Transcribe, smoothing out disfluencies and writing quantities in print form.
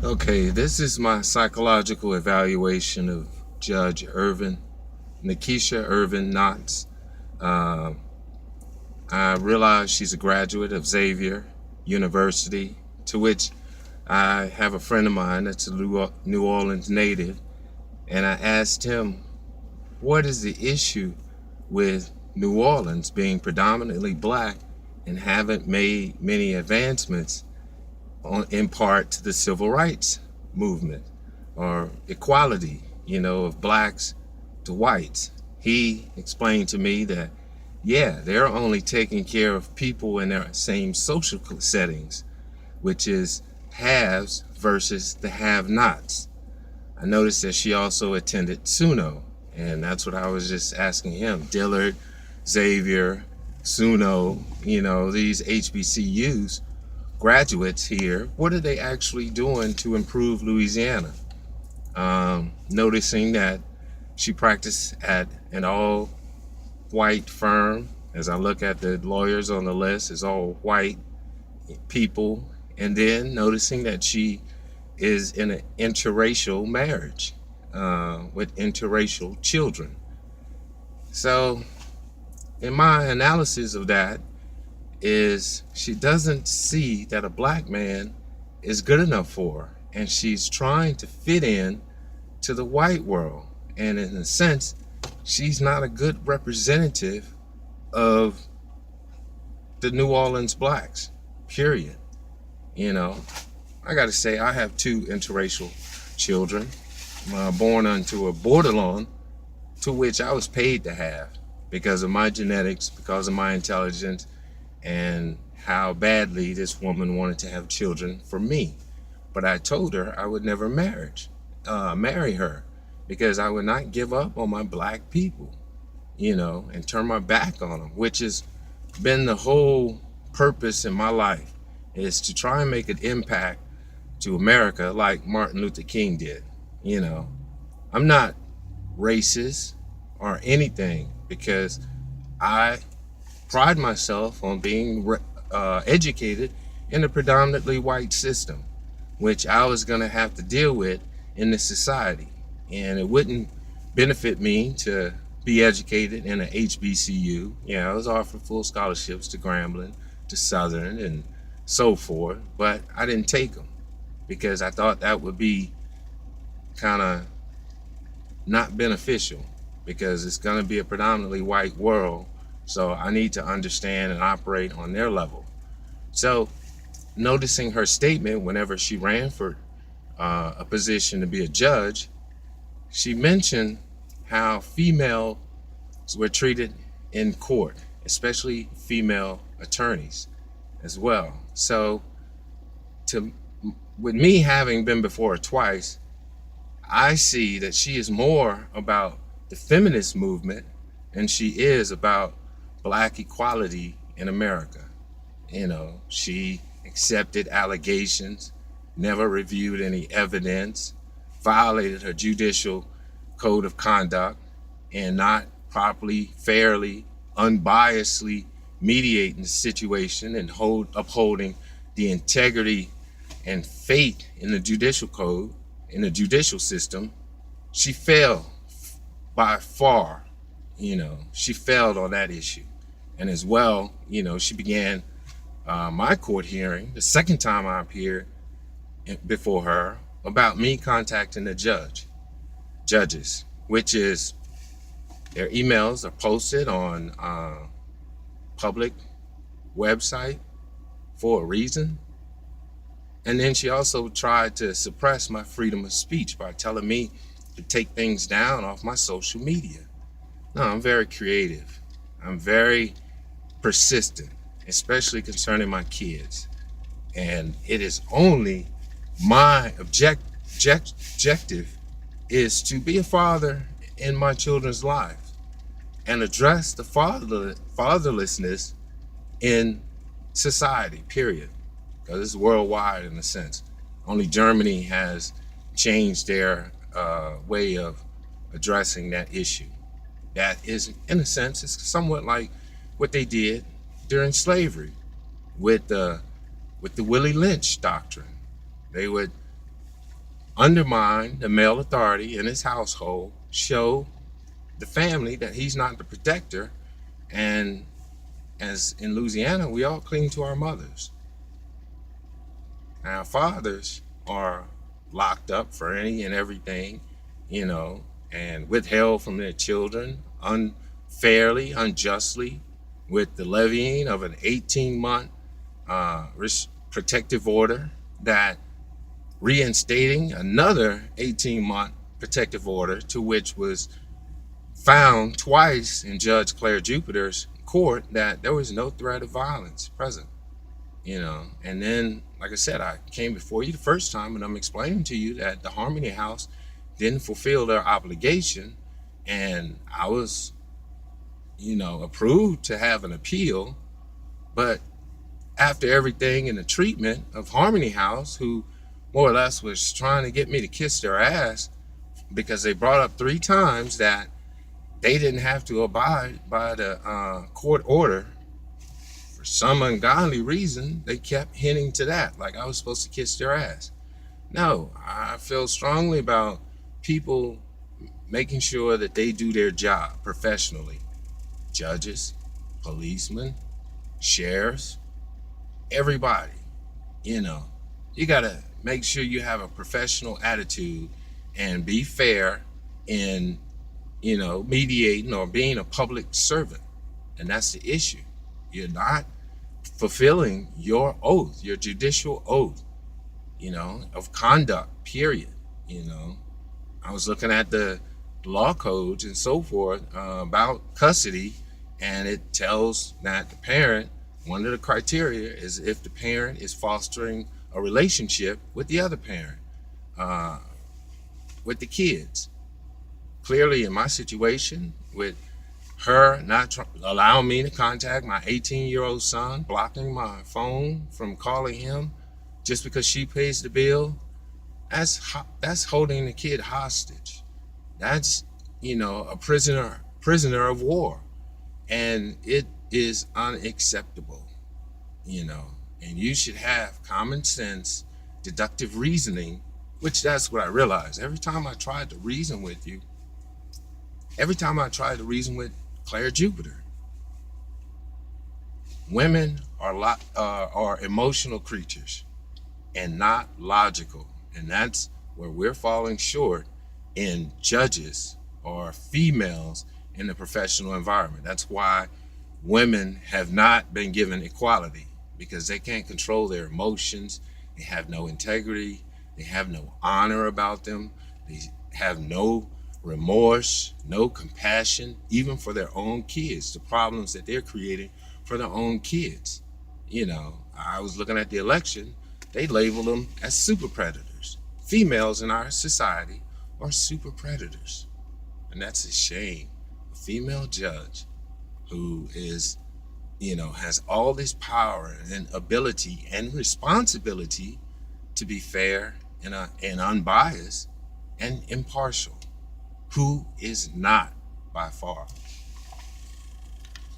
Okay, this is my psychological evaluation of Judge Nakisha Ervin-Knott. Uh, I realize she's a graduate of Xavier University, to which I have a friend of mine that's a New Orleans native, and I asked him, what is the issue with New Orleans being predominantly black and haven't made many advancements in part to the civil rights movement or equality, of blacks to whites. He explained to me that, yeah, they're only taking care of people in their same social settings, which is haves versus the have-nots. I noticed that she also attended SUNO, and that's what I was just asking him. Dillard, Xavier, SUNO, these HBCUs, graduates here, what are they actually doing to improve Louisiana? Noticing that she practiced at an all white firm. As I look at the lawyers on the list, it's all white people. And then noticing that she is in an interracial marriage with interracial children. So, in my analysis of that, is she doesn't see that a black man is good enough for her, and she's trying to fit in to the white world, and in a sense she's not a good representative of the New Orleans blacks, period. I gotta say, I have two interracial children, born onto a borderline, to which I was paid to have because of my genetics, because of my intelligence, and how badly this woman wanted to have children for me. But I told her I would never marry her, because I would not give up on my black people, and turn my back on them, which has been the whole purpose in my life, is to try and make an impact to America like Martin Luther King did. I'm not racist or anything, because I pride myself on being educated in a predominantly white system, which I was going to have to deal with in this society. And it wouldn't benefit me to be educated in an HBCU. I was offered full scholarships to Grambling, to Southern, and so forth, but I didn't take them because I thought that would be kind of not beneficial, because it's going to be a predominantly white world. So I need to understand and operate on their level. So noticing her statement whenever she ran for a position to be a judge, she mentioned how females were treated in court, especially female attorneys as well. So with me having been before her twice, I see that she is more about the feminist movement than she is about black equality in America. She accepted allegations, never reviewed any evidence, violated her judicial code of conduct, and not properly, fairly, unbiasedly mediating the situation and upholding the integrity and faith in the judicial code, in the judicial system. She failed by far. She failed on that issue. And as well, she began my court hearing, the second time I appeared before her, about me contacting the judges, which is their emails are posted on public website for a reason. And then she also tried to suppress my freedom of speech by telling me to take things down off my social media. No, I'm very creative. I'm very persistent, especially concerning my kids. And it is only my objective is to be a father in my children's lives and address the fatherlessness in society, period. Because it's worldwide in a sense. Only Germany has changed their way of addressing that issue. That is, in a sense, it's somewhat like what they did during slavery with the Willie Lynch doctrine. They would undermine the male authority in his household, show the family that he's not the protector. And as in Louisiana, we all cling to our mothers. Our fathers are locked up for any and everything, you know, and withheld from their children unfairly, unjustly, with the levying of an 18-month protective order, that reinstating another 18-month protective order, to which was found twice in Judge Claire Jupiter's court that there was no threat of violence present, you know. And then, like I said, I came before you the first time and I'm explaining to you that the Harmony House didn't fulfill their obligation, and I was, you know, approved to have an appeal. But after everything in the treatment of Harmony House, who more or less was trying to get me to kiss their ass, because they brought up 3 times that they didn't have to abide by the court order. For some ungodly reason, they kept hinting to that, like I was supposed to kiss their ass. No, I feel strongly about people making sure that they do their job professionally. Judges, policemen, sheriffs, everybody, you know. You gotta make sure you have a professional attitude and be fair in, you know, mediating or being a public servant. And that's the issue. You're not fulfilling your oath, your judicial oath, you know, of conduct, period. You know, I was looking at the law codes and so forth about custody, and it tells that the parent, one of the criteria is if the parent is fostering a relationship with the other parent, with the kids. Clearly, in my situation, with her not allowing me to contact my 18-year-old son, blocking my phone from calling him just because she pays the bill, that's holding the kid hostage. That's, you know, a prisoner of war, and it is unacceptable, you know. And you should have common sense, deductive reasoning, which that's what I realized. Every time I tried to reason with you, every time I tried to reason with Claire Jupiter, women are emotional creatures and not logical. And that's where we're falling short in judges or females in the professional environment. That's why women have not been given equality, because they can't control their emotions. They have no integrity. They have no honor about them. They have no remorse, no compassion, even for their own kids, the problems that they're creating for their own kids. You know, I was looking at the election, they labeled them as super predators. Females in our society are super predators. And that's a shame. A female judge who is, you know, has all this power and ability and responsibility to be fair and unbiased and impartial, who is not by far.